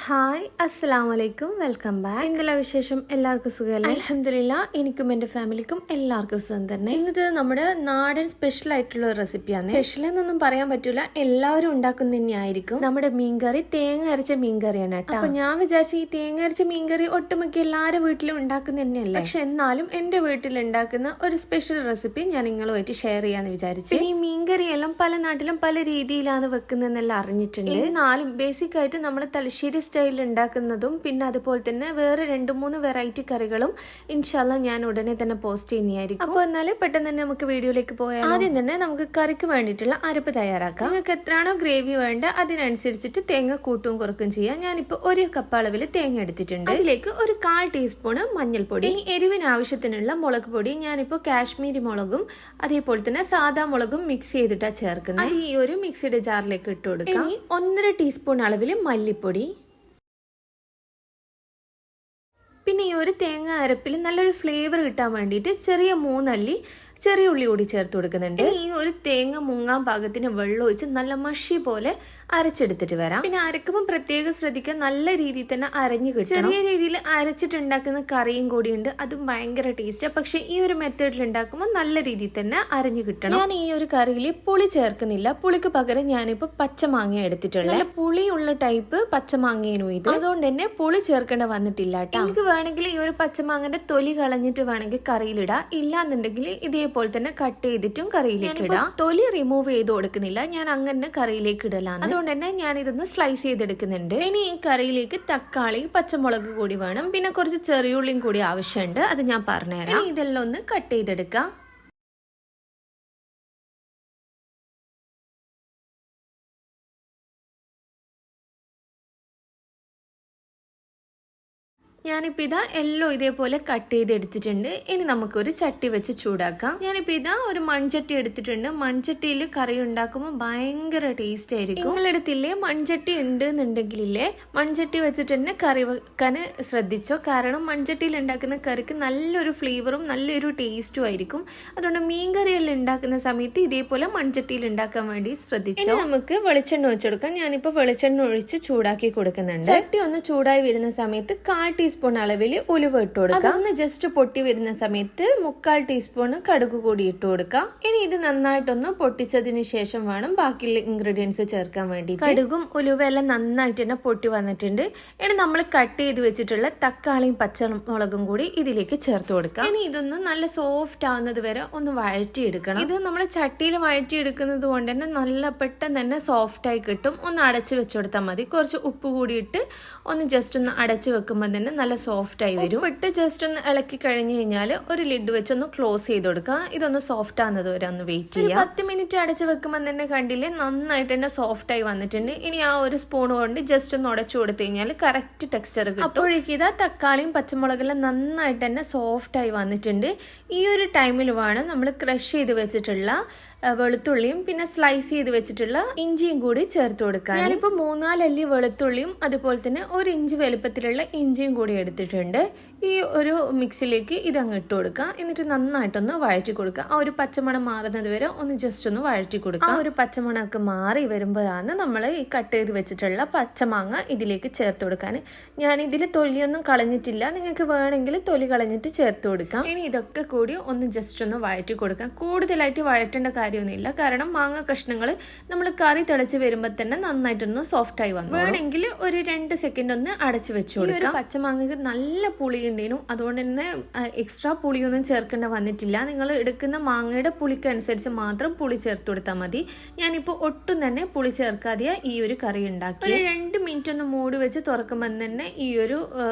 Hi അസ്സലാമു അലൈക്കും welcome back. ഇന്നലെ വിശേഷം എല്ലാവർക്കും സുഖമല്ലേ? അൽഹംദുലില്ലാ എനിക്കും എൻ്റെ ഫാമിലിക്കും എല്ലാവർക്കും സുഖം തന്നെ. ഇന്നത് നമ്മുടെ നാടൻ സ്പെഷ്യൽ ആയിട്ടുള്ള ഒരു റെസിപ്പിയാണ്. സ്പെഷ്യൽ എന്നൊന്നും പറയാൻ പറ്റൂല, എല്ലാവരും ഉണ്ടാക്കുന്ന തന്നെയായിരിക്കും. നമ്മുടെ മീൻകറി തേങ്ങ അരച്ച മീൻകറിയാണ് കേട്ടോ. അപ്പൊ ഞാൻ വിചാരിച്ചു ഈ തേങ്ങ അരച്ച മീൻകറി ഒട്ടുമിക്ക എല്ലാവരും വീട്ടിലും ഉണ്ടാക്കുന്ന തന്നെയല്ലേ. പക്ഷെ എന്നാലും എൻ്റെ വീട്ടിൽ ഉണ്ടാക്കുന്ന ഒരു സ്പെഷ്യൽ റെസിപ്പി ഞാൻ നിങ്ങളുമായിട്ട് ഷെയർ ചെയ്യാന്ന് വിചാരിച്ചു. ഈ മീൻകറി എല്ലാം പല നാട്ടിലും പല രീതിയിലാണ് വെക്കുന്നതെന്നെല്ലാം അറിഞ്ഞിട്ടുണ്ട്. എന്നാലും ബേസിക് ആയിട്ട് നമ്മുടെ തലശ്ശേരി സ്റ്റൈലിൽ ഉണ്ടാക്കുന്നതും പിന്നെ അതുപോലെ തന്നെ വേറെ 2-3 വെറൈറ്റി കറികളും ഇൻഷാല്ലാ ഞാൻ ഉടനെ തന്നെ പോസ്റ്റ് ചെയ്യുന്നതായിരിക്കും. അപ്പോൾ എന്നാലും പെട്ടെന്ന് തന്നെ നമുക്ക് വീഡിയോയിലേക്ക് പോയാൽ ആദ്യം തന്നെ നമുക്ക് കറിക്ക് വേണ്ടിയിട്ടുള്ള അരപ്പ് തയ്യാറാക്കാം. നിങ്ങൾക്ക് എത്രയാണോ ഗ്രേവി വേണ്ട അതിനനുസരിച്ചിട്ട് തേങ്ങ കൂട്ടും കുറക്കും ചെയ്യാം. ഞാനിപ്പോൾ 1 കപ്പ് അളവിൽ തേങ്ങ എടുത്തിട്ടുണ്ട്. അതിലേക്ക് ഒരു 1/4 ടീസ്പൂൺ മഞ്ഞൾപ്പൊടി, ഇനി എരിവിന് ആവശ്യത്തിനുള്ള മുളക് പൊടി ഞാനിപ്പോൾ കാശ്മീരി മുളകും അതേപോലെ തന്നെ സാദാ മുളകും മിക്സ് ചെയ്തിട്ടാണ് ചേർക്കുന്നത്. അത് ഈ ഒരു മിക്സിയുടെ ജാറിലേക്ക് ഇട്ട് കൊടുക്കാം. ഇനി 1.5 ടീസ്പൂൺ അളവിൽ മല്ലിപ്പൊടി, പിന്നെ ഈ ഒരു തേങ്ങ അരപ്പിൽ നല്ലൊരു ഫ്ലേവർ കിട്ടാൻ വേണ്ടിയിട്ട് ചെറിയ 3 അല്ലി ചെറിയ ഉള്ളി കൂടി ചേർത്ത് കൊടുക്കുന്നുണ്ട്. ഈ ഒരു തേങ്ങ മുങ്ങാൻ പാകത്തിന് വെള്ളം ഒഴിച്ച് നല്ല മഷി പോലെ അരച്ചെടുത്തിട്ട് വരാം. പിന്നെ അരക്കുമ്പോൾ പ്രത്യേകം ശ്രദ്ധിക്കാൻ നല്ല രീതിയിൽ തന്നെ അരഞ്ഞു കിട്ടും. ചെറിയ രീതിയിൽ അരച്ചിട്ടുണ്ടാക്കുന്ന കറിയും കൂടിയുണ്ട്, അതും ഭയങ്കര ടേസ്റ്റ്. പക്ഷെ ഈ ഒരു മെത്തേഡിൽ ഉണ്ടാക്കുമ്പോൾ നല്ല രീതിയിൽ തന്നെ അരഞ്ഞു കിട്ടണം. ഞാൻ ഈ ഒരു കറിയിൽ പുളി ചേർക്കുന്നില്ല, പുളിക്ക് പകരം ഞാനിപ്പോൾ പച്ചമാങ്ങ എടുത്തിട്ടുള്ളത്. നല്ല പുളിയുള്ള ടൈപ്പ് പച്ചമാങ്ങേനും ഇത്, അതുകൊണ്ട് തന്നെ പുളി ചേർക്കേണ്ട വന്നിട്ടില്ല കേട്ടോ. എനിക്ക് വേണമെങ്കിൽ ഈ ഒരു പച്ചമാങ്ങന്റെ തൊലി കളഞ്ഞിട്ട് വേണമെങ്കിൽ കറിയിലിടാം, ഇല്ലാന്നുണ്ടെങ്കിൽ ഇതേപോലെ തന്നെ കട്ട് ചെയ്തിട്ടും കറിയിലേക്ക് ഇടാം. തൊലി റിമൂവ് ചെയ്ത് കൊടുക്കുന്നില്ല, ഞാൻ അങ്ങനെ കറിയിലേക്ക് ഇടലാണ്. അതുകൊണ്ട് തന്നെ ഞാൻ ഇതൊന്ന് സ്ലൈസ് ചെയ്തെടുക്കുന്നുണ്ട്. ഇനി ഈ കറിയിലേക്ക് തക്കാളി പച്ചമുളക് കൂടി വേണം, പിന്നെ കുറച്ച് ചെറിയുള്ളിയും കൂടി ആവശ്യമുണ്ട്, അത് ഞാൻ പറഞ്ഞുതരാം. ഇനി ഇതെല്ലാം ഒന്ന് കട്ട് ചെയ്തെടുക്കാം. ഞാനിപ്പോൾ ഇതാ എല്ലാം ഇതേപോലെ കട്ട് ചെയ്തെടുത്തിട്ടുണ്ട്. ഇനി നമുക്കൊരു ചട്ടി വെച്ച് ചൂടാക്കാം. ഞാനിപ്പോൾ ഇതാ ഒരു മൺചട്ടി എടുത്തിട്ടുണ്ട്. മൺചട്ടിയിൽ കറി ഉണ്ടാക്കുമ്പോൾ ഭയങ്കര ടേസ്റ്റ് ആയിരിക്കും. നിങ്ങളെടുത്തില്ലേ മൺചട്ടി ഉണ്ട് എന്നുണ്ടെങ്കിലേ മൺചട്ടി വെച്ചിട്ട് തന്നെ കറി വെക്കാൻ ശ്രദ്ധിച്ചോ. കാരണം മൺചട്ടിയിൽ ഉണ്ടാക്കുന്ന കറിക്ക് നല്ലൊരു ഫ്ലേവറും നല്ലൊരു ടേസ്റ്റും ആയിരിക്കും. അതുകൊണ്ട് മീൻ കറിയെല്ലാം ഉണ്ടാക്കുന്ന സമയത്ത് ഇതേപോലെ മൺചട്ടിയിൽ ഉണ്ടാക്കാൻ വേണ്ടി ശ്രദ്ധിച്ചോ. നമുക്ക് വെളിച്ചെണ്ണ ഒഴിച്ചെടുക്കാം. ഞാനിപ്പോൾ വെളിച്ചെണ്ണ ഒഴിച്ച് ചൂടാക്കി കൊടുക്കുന്നുണ്ട്. ചട്ടി ഒന്ന് ചൂടായി വരുന്ന സമയത്ത് 1/4 ടീസ്പൂൺ അളവിൽ ഉലുവ ഇട്ട് കൊടുക്കാം. അതൊന്ന് ജസ്റ്റ് പൊട്ടി വരുന്ന സമയത്ത് 3/4 ടീസ്പൂൺ കടുക് കൂടി ഇട്ട് കൊടുക്കാം. ഇനി ഇത് നന്നായിട്ടൊന്ന് പൊട്ടിച്ചതിന് ശേഷം വേണം ബാക്കിയുള്ള ഇൻഗ്രീഡിയൻസ് ചേർക്കാൻ വേണ്ടി. കടുകും ഉലുവ എല്ലാം നന്നായിട്ട് തന്നെ പൊട്ടി വന്നിട്ടുണ്ട്. ഇനി നമ്മൾ കട്ട് ചെയ്ത് വെച്ചിട്ടുള്ള തക്കാളിയും പച്ചമുളകും കൂടി ഇതിലേക്ക് ചേർത്ത് കൊടുക്കാം. ഇനി ഇതൊന്ന് നല്ല സോഫ്റ്റ് ആവുന്നത് വരെ ഒന്ന് വഴറ്റിയെടുക്കണം. ഇത് നമ്മൾ ചട്ടിയിൽ വഴറ്റിയെടുക്കുന്നത് കൊണ്ട് തന്നെ നല്ല പെട്ടെന്ന് തന്നെ സോഫ്റ്റ് ആയി കിട്ടും. ഒന്ന് അടച്ചു വെച്ച് കൊടുത്താൽ മതി. കുറച്ച് ഉപ്പ് കൂടി ഇട്ട് ഒന്ന് ജസ്റ്റ് ഒന്ന് അടച്ചു വെക്കുമ്പോൾ തന്നെ നല്ല സോഫ്റ്റ് ആയി വരും. ഇട്ട് ജസ്റ്റ് ഒന്ന് ഇളക്കി കഴിഞ്ഞ് കഴിഞ്ഞാൽ ഒരു ലിഡ് വെച്ചൊന്ന് ക്ലോസ് ചെയ്ത് കൊടുക്കുക. ഇതൊന്ന് സോഫ്റ്റ് ആകുന്നത് വരെ ഒന്ന് വെയിറ്റ് ചെയ്യാം. 10 മിനിറ്റ് അടച്ചു വെക്കുമ്പോൾ തന്നെ കണ്ടില്ലേ നന്നായിട്ട് തന്നെ സോഫ്റ്റ് ആയി വന്നിട്ടുണ്ട്. ഇനി ആ ഒരു സ്പൂൺ കൊണ്ട് ജസ്റ്റ് ഒന്ന് ഉടച്ചു കൊടുത്തു കഴിഞ്ഞാൽ കറക്റ്റ് ടെക്സ്ചർ കിട്ടും. അപ്പോഴേക്കും ഇതാ തക്കാളിയും പച്ചമുളകെല്ലാം നന്നായിട്ട് തന്നെ സോഫ്റ്റ് ആയി വന്നിട്ടുണ്ട്. ഈ ഒരു ടൈമിൽ വേണം നമ്മൾ ക്രഷ് ചെയ്ത് വെച്ചിട്ടുള്ള വെളുത്തുള്ളിയും പിന്നെ സ്ലൈസ് ചെയ്ത് വെച്ചിട്ടുള്ള ഇഞ്ചിയും കൂടി ചേർത്ത് കൊടുക്കാം. ഞാനിപ്പോൾ 3-4 അല്ലി വെളുത്തുള്ളിയും അതുപോലെ തന്നെ 1 ഇഞ്ച് വലുപ്പത്തിലുള്ള ഇഞ്ചിയും കൂടി എടുത്തിട്ടുണ്ട്. ഈ ഒരു മിക്സിലേക്ക് ഇതങ്ങ് ഇട്ട് കൊടുക്കുക. എന്നിട്ട് നന്നായിട്ടൊന്ന് വഴറ്റി കൊടുക്കുക. ആ ഒരു പച്ചമണം മാറുന്നത് വരെ ഒന്ന് ജസ്റ്റ് ഒന്ന് വഴറ്റി കൊടുക്കുക. ആ ഒരു പച്ചമണമൊക്കെ മാറി വരുമ്പോഴാണ് നമ്മൾ ഈ കട്ട് ചെയ്ത് വെച്ചിട്ടുള്ള പച്ചമാങ്ങ ഇതിലേക്ക് ചേർത്ത് കൊടുക്കാൻ. ഞാൻ ഇതിൽ തൊലിയൊന്നും കളഞ്ഞിട്ടില്ല, നിങ്ങൾക്ക് വേണമെങ്കിൽ തൊലി കളഞ്ഞിട്ട് ചേർത്ത് കൊടുക്കാം. ഇനി ഇതൊക്കെ കൂടി ഒന്ന് ജസ്റ്റ് ഒന്ന് വഴറ്റി കൊടുക്കാം. കൂടുതലായിട്ട് വഴറ്റേണ്ട കാര്യമൊന്നുമില്ല, കാരണം മാങ്ങ കഷ്ണങ്ങൾ നമ്മൾ കറി തിളച്ച് വരുമ്പോൾ തന്നെ നന്നായിട്ടൊന്ന് സോഫ്റ്റ് ആയി വന്നു. വേണമെങ്കിൽ ഒരു 2 സെക്കൻഡ് ഒന്ന് അടച്ചു വെച്ചു കൊടുക്കാം. പച്ചമാങ്ങക്ക് നല്ല പുളി ഉണ്ടേനും, അതുകൊണ്ട് തന്നെ എക്സ്ട്രാ പുളിയൊന്നും ചേർക്കേണ്ട വന്നിട്ടില്ല. നിങ്ങൾ എടുക്കുന്ന മാങ്ങയുടെ പുളിക്കനുസരിച്ച് മാത്രം പുളി ചേർത്ത് കൊടുത്താൽ മതി. ഞാനിപ്പോൾ ഒട്ടും തന്നെ പുളി ചേർക്കാതെ ഈ ഒരു കറി ഉണ്ടാക്കി. ഒരു 2 മിനിറ്റ് ഒന്ന് മൂടി വെച്ച് തുറക്കുമ്പോൾ തന്നെ ഈ ഒരു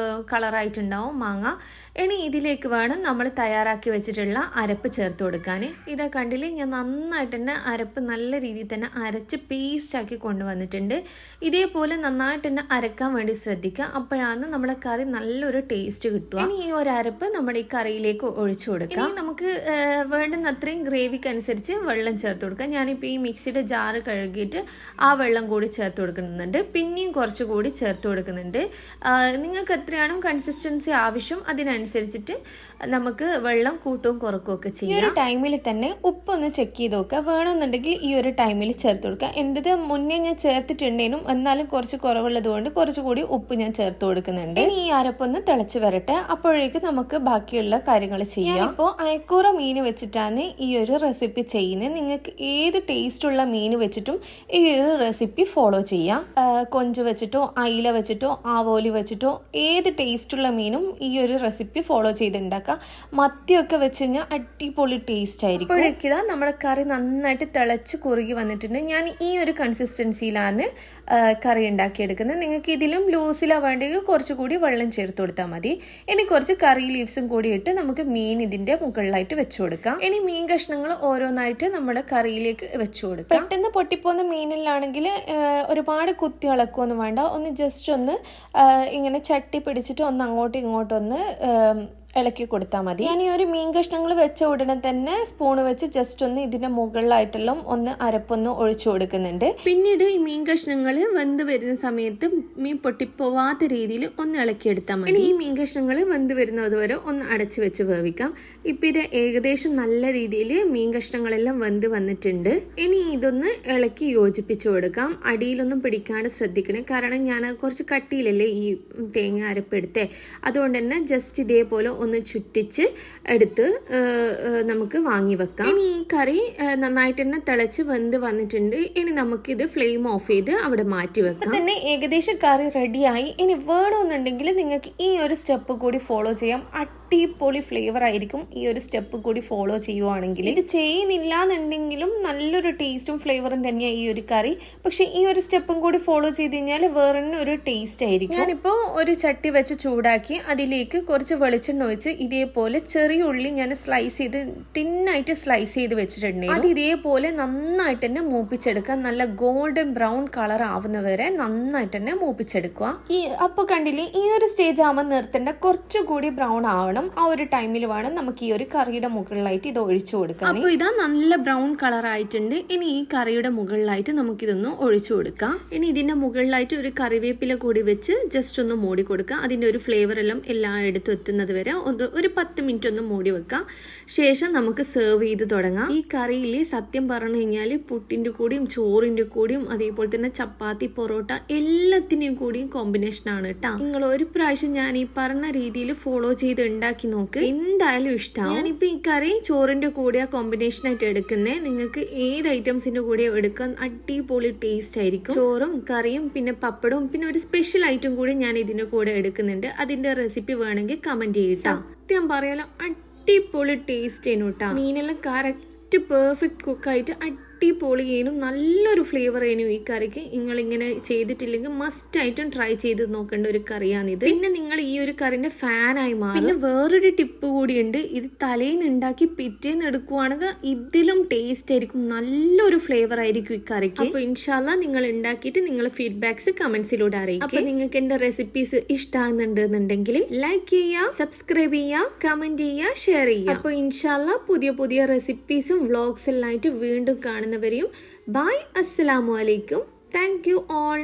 കളറായിട്ടുണ്ടാവും മാങ്ങ. ഇനി ഇതിലേക്ക് വേണം നമ്മൾ തയ്യാറാക്കി വെച്ചിട്ടുള്ള അരപ്പ് ചേർത്ത് കൊടുക്കാൻ. ഇതാ കണ്ടില്ലേ, ഞാൻ നന്നായിട്ട് തന്നെ അരപ്പ് നല്ല രീതിയിൽ തന്നെ അരച്ച് പേസ്റ്റ് ആക്കി കൊണ്ടുവന്നിട്ടുണ്ട്. ഇതേപോലെ നന്നായിട്ട് തന്നെ അരക്കാൻ വേണ്ടി ശ്രദ്ധിക്കുക. അപ്പോഴാണ് നമ്മുടെ കറി നല്ലൊരു ടേസ്റ്റ് കിട്ടുക. ഇനി ഈ ഒരു അരപ്പ് നമ്മുടെ ഈ കറിയിലേക്ക് ഒഴിച്ചു കൊടുക്കാം. നമുക്ക് വേണ്ടുന്ന അത്രയും ഗ്രേവിക്ക് അനുസരിച്ച് വെള്ളം ചേർത്ത് കൊടുക്കാം. ഞാനിപ്പോൾ ഈ മിക്സിയുടെ ജാറ് കഴുകിയിട്ട് ആ വെള്ളം കൂടി ചേർത്ത് കൊടുക്കുന്നുണ്ട്. പിന്നെയും കുറച്ചുകൂടി ചേർത്ത് കൊടുക്കുന്നുണ്ട്. നിങ്ങൾക്ക് എത്രയാണോ കൺസിസ്റ്റൻസി ആവശ്യം അതിനനുസരിച്ചിട്ട് നമുക്ക് വെള്ളം കൂട്ടുകയും കുറക്കുകയൊക്കെ ചെയ്യാം. ഈ ടൈമിൽ തന്നെ ഉപ്പൊന്ന് ചെക്ക് ചെയ്ത് നോക്കുക. വേണമെന്നുണ്ടെങ്കിൽ ഈ ഒരു ടൈമിൽ ചേർത്ത് കൊടുക്കുക. എൻ്റെത് മുന്നേ ഞാൻ ചേർത്തിട്ടുണ്ടേനും, എന്നാലും കുറച്ച് കുറവുള്ളത് കൊണ്ട് കുറച്ചുകൂടി ഉപ്പ് ഞാൻ ചേർത്ത് കൊടുക്കുന്നുണ്ട്. ഇനി ഈ അരപ്പൊന്ന് തിളച്ച് വരട്ടെ, അപ്പോഴേക്ക് നമുക്ക് ബാക്കിയുള്ള കാര്യങ്ങൾ ചെയ്യാം. ഇപ്പോൾ അയക്കൂറ മീൻ വെച്ചിട്ടാണ് ഈ ഒരു റെസിപ്പി ചെയ്യുന്നത്. നിങ്ങൾക്ക് ഏത് ടേസ്റ്റുള്ള മീൻ വെച്ചിട്ടും ഈ ഒരു റെസിപ്പി ഫോളോ ചെയ്യാം. കൊഞ്ച് വെച്ചിട്ടോ അയില വെച്ചിട്ടോ ആവോലി വെച്ചിട്ടോ ഏത് ടേസ്റ്റുള്ള മീനും ഈ ഒരു റെസിപ്പി ഫോളോ ചെയ്തുണ്ടാക്കാം. മത്തിയൊക്കെ വെച്ച് കഴിഞ്ഞാൽ അടിപൊളി ടേസ്റ്റ് ആയിരിക്കും. അപ്പോഴേക്ക് നമ്മുടെ കറി നന്നായിട്ട് തിളച്ച് കുറുകി വന്നിട്ടുണ്ട്. ഞാൻ ഈ ഒരു കൺസിസ്റ്റൻസിയിലാണ് കറി ഉണ്ടാക്കിയെടുക്കുന്നത്. നിങ്ങൾക്ക് ഇതിലും ലൂസിലാണ് വേണ്ടെങ്കിൽ കുറച്ചുകൂടി വെള്ളം ചേർത്ത് കൊടുത്താൽ മതി. ഇനി കുറച്ച് കറി ലീവ്സും കൂടി ഇട്ട് നമുക്ക് മീൻ ഇതിന്റെ മുകളിലായിട്ട് വെച്ചു കൊടുക്കാം. ഇനി മീൻ കഷ്ണങ്ങൾ ഓരോന്നായിട്ട് നമ്മുടെ കറിയിലേക്ക് വെച്ചു കൊടുക്കാം. പെട്ടെന്ന് പൊട്ടിപ്പോകുന്ന മീനിലാണെങ്കിൽ ഒരുപാട് കുത്തി ഇളക്കൊന്നും വേണ്ട. ഒന്ന് ജസ്റ്റ് ഒന്ന് ഇങ്ങനെ ചട്ടി പിടിച്ചിട്ട് ഒന്ന് അങ്ങോട്ടും ഇങ്ങോട്ടും ഒന്ന് ഇളക്കി കൊടുത്താൽ മതി. ഞാൻ ഈ ഒരു മീൻ കഷ്ണങ്ങൾ വെച്ച ഉടനെ തന്നെ സ്പൂൺ വെച്ച് ജസ്റ്റ് ഒന്ന് ഇതിന്റെ മുകളിലായിട്ടെല്ലാം ഒന്ന് അരപ്പൊന്ന് ഒഴിച്ചു കൊടുക്കുന്നുണ്ട്. പിന്നീട് ഈ മീൻ കഷ്ണങ്ങൾ വെന്ത് വരുന്ന സമയത്ത് മീൻ പൊട്ടിപ്പോവാത്ത രീതിയിൽ ഒന്ന് ഇളക്കിയെടുത്താൽ മതി. ഇനി ഈ മീൻ കഷ്ണങ്ങൾ വെന്ത് വരുന്നത് വരെ ഒന്ന് അടച്ചു വെച്ച് വേവിക്കാം. ഇപ്പം ഇത് ഏകദേശം നല്ല രീതിയിൽ മീൻ കഷ്ണങ്ങളെല്ലാം വെന്ത് വന്നിട്ടുണ്ട്. ഇനി ഇതൊന്ന് ഇളക്കി യോജിപ്പിച്ചു കൊടുക്കാം. അടിയിലൊന്നും പിടിക്കാണ്ട് ശ്രദ്ധിക്കണേ, കാരണം ഞാൻ കുറച്ച് കട്ടിയിലല്ലേ ഈ തേങ്ങ അരപ്പെടുത്തേ. അതുകൊണ്ട് തന്നെ ജസ്റ്റ് ഇതേപോലെ ഒന്ന് ചുറ്റിച്ച് എടുത്ത് നമുക്ക് വാങ്ങി വെക്കാം. ഇനി ഈ കറി നന്നായിട്ട് തന്നെ തിളച്ച് വെന്ത് വന്നിട്ടുണ്ട്. ഇനി നമുക്കിത് ഫ്ലെയിം ഓഫ് ചെയ്ത് അവിടെ മാറ്റി വെക്കാം. തന്നെ ഏകദേശം കറി റെഡിയായി. ഇനി വേണമെന്നുണ്ടെങ്കിൽ നിങ്ങൾക്ക് ഈ ഒരു സ്റ്റെപ്പ് കൂടി ഫോളോ ചെയ്യാം. അടിപൊളി ഫ്ലേവർ ആയിരിക്കും ഈ ഒരു സ്റ്റെപ്പ് കൂടി ഫോളോ ചെയ്യുവാണെങ്കിൽ. ഇത് ചെയ്യുന്നില്ല എന്നുണ്ടെങ്കിലും നല്ലൊരു ടേസ്റ്റും ഫ്ലേവറും തന്നെയാണ് ഈ ഒരു കറി. പക്ഷെ ഈ ഒരു സ്റ്റെപ്പും കൂടി ഫോളോ ചെയ്ത് കഴിഞ്ഞാൽ വേറെ ഒരു ടേസ്റ്റ് ആയിരിക്കും. ഞാനിപ്പോൾ ഒരു ചട്ടി വെച്ച് ചൂടാക്കി അതിലേക്ക് കുറച്ച് വെളിച്ചെണ്ണ ഒഴിച്ച് ഇതേപോലെ ചെറിയ ഉള്ളി ഞാൻ സ്ലൈസ് ചെയ്ത് തിന്നായിട്ട് സ്ലൈസ് ചെയ്ത് വെച്ചിട്ടുണ്ടെങ്കിൽ അത് ഇതേപോലെ നന്നായിട്ട് തന്നെ മൂപ്പിച്ചെടുക്കുക. നല്ല ഗോൾഡൻ ബ്രൗൺ കളർ ആവുന്നവരെ നന്നായിട്ട് തന്നെ മൂപ്പിച്ചെടുക്കുക. അപ്പോൾ കണ്ടില്ലേ, ഈ ഒരു സ്റ്റേജ് ആവുമ്പോൾ നിർത്തേണ്ട, കുറച്ചുകൂടി ബ്രൗൺ ആവണം. ആ ഒരു ടൈമിൽ വേണം നമുക്ക് ഈ ഒരു കറിയുടെ മുകളിലായിട്ട് ഇത് ഒഴിച്ചു കൊടുക്കാം. അപ്പോൾ ഇതാ നല്ല ബ്രൗൺ കളർ ആയിട്ടുണ്ട്. ഇനി ഈ കറിയുടെ മുകളിലായിട്ട് നമുക്കിതൊന്ന് ഒഴിച്ചു കൊടുക്കാം. ഇനി ഇതിന്റെ മുകളിലായിട്ട് ഒരു കറിവേപ്പില കൂടി വെച്ച് ജസ്റ്റ് ഒന്ന് മൂടി കൊടുക്കുക. അതിന്റെ ഒരു ഫ്ലേവർ എല്ലാം എല്ലായിടത്തും എത്തുന്നത് വരെ ഒരു 10 മിനിറ്റ് ഒന്ന് മൂടി വെക്കാം. ശേഷം നമുക്ക് സെർവ് ചെയ്ത് തുടങ്ങാം. ഈ കറിയിൽ സത്യം പറഞ്ഞു കഴിഞ്ഞാൽ പുട്ടിന്റെ കൂടിയും ചോറിന്റെ കൂടിയും അതേപോലെ തന്നെ ചപ്പാത്തി പൊറോട്ട എല്ലാത്തിനെയും കൂടിയും കോമ്പിനേഷൻ ആണ് കേട്ടോ. നിങ്ങൾ ഒരു പ്രാവശ്യം ഞാൻ ഈ പറഞ്ഞ രീതിയിൽ ഫോളോ ചെയ്ത് ഉണ്ടാക്കി നോക്ക്, എന്തായാലും ഇഷ്ടമാവും. ഞാനിപ്പോൾ ഈ കറി ചോറിന്റെ കൂടെ കോമ്പിനേഷൻ ആയിട്ട് എടുക്കുന്നത്. നിങ്ങൾക്ക് ഏത് ഐറ്റംസിന്റെ കൂടെ എടുക്കാൻ അടിപൊളി ടേസ്റ്റ് ആയിരിക്കും. ചോറും കറിയും പിന്നെ പപ്പടവും പിന്നെ ഒരു സ്പെഷ്യൽ ഐറ്റം കൂടി ഞാൻ ഇതിന്റെ കൂടെ എടുക്കുന്നുണ്ട്. അതിന്റെ റെസിപ്പി വേണമെങ്കിൽ കമന്റ് ചെയ്താ. സത്യം പറയാലോ അടിപൊളി ടേസ്റ്റ് ആണ് കേട്ടോ. മീനെല്ലാം കറക്റ്റ് പെർഫെക്റ്റ് കുക്കായിട്ട് അടിപൊളിയേനും നല്ലൊരു ഫ്ലേവർ ആയിരുന്നു ഈ കറിക്ക്. നിങ്ങൾ ഇങ്ങനെ ചെയ്തിട്ടില്ലെങ്കിൽ മസ്റ്റ് ആയിട്ടും ട്രൈ ചെയ്ത് നോക്കേണ്ട ഒരു കറിയാണിത്. പിന്നെ നിങ്ങൾ ഈ ഒരു കറിന്റെ ഫാനായി മാറും. പിന്നെ വേറൊരു ടിപ്പ് കൂടിയുണ്ട്, ഇത് തലേന്ന് ഉണ്ടാക്കി പിറ്റേന്ന് എടുക്കുവാണെങ്കിൽ ഇതിലും ടേസ്റ്റ് ആയിരിക്കും, നല്ലൊരു ഫ്ലേവർ ആയിരിക്കും ഈ കറിക്ക്. അപ്പൊ ഇൻഷാല്ലാ നിങ്ങൾ ഉണ്ടാക്കിയിട്ട് നിങ്ങളുടെ ഫീഡ്ബാക്സ് കമന്റ്സിലൂടെ അറിയിക്കും. അപ്പൊ നിങ്ങൾക്ക് എന്റെ റെസിപ്പീസ് ഇഷ്ടമാകുന്നുണ്ടെന്നുണ്ടെങ്കിൽ ലൈക്ക് ചെയ്യുക, സബ്സ്ക്രൈബ് ചെയ്യുക, കമന്റ് ചെയ്യുക, ഷെയർ ചെയ്യുക. അപ്പൊ ഇൻഷാല്ലാ പുതിയ പുതിയ റെസിപ്പീസും വ്ളോഗ്സ് എല്ലാം ആയിട്ട് വീണ്ടും കാണുന്നവരെയും ബൈ. അസ്സലാമു അലൈക്കും. Thank you all.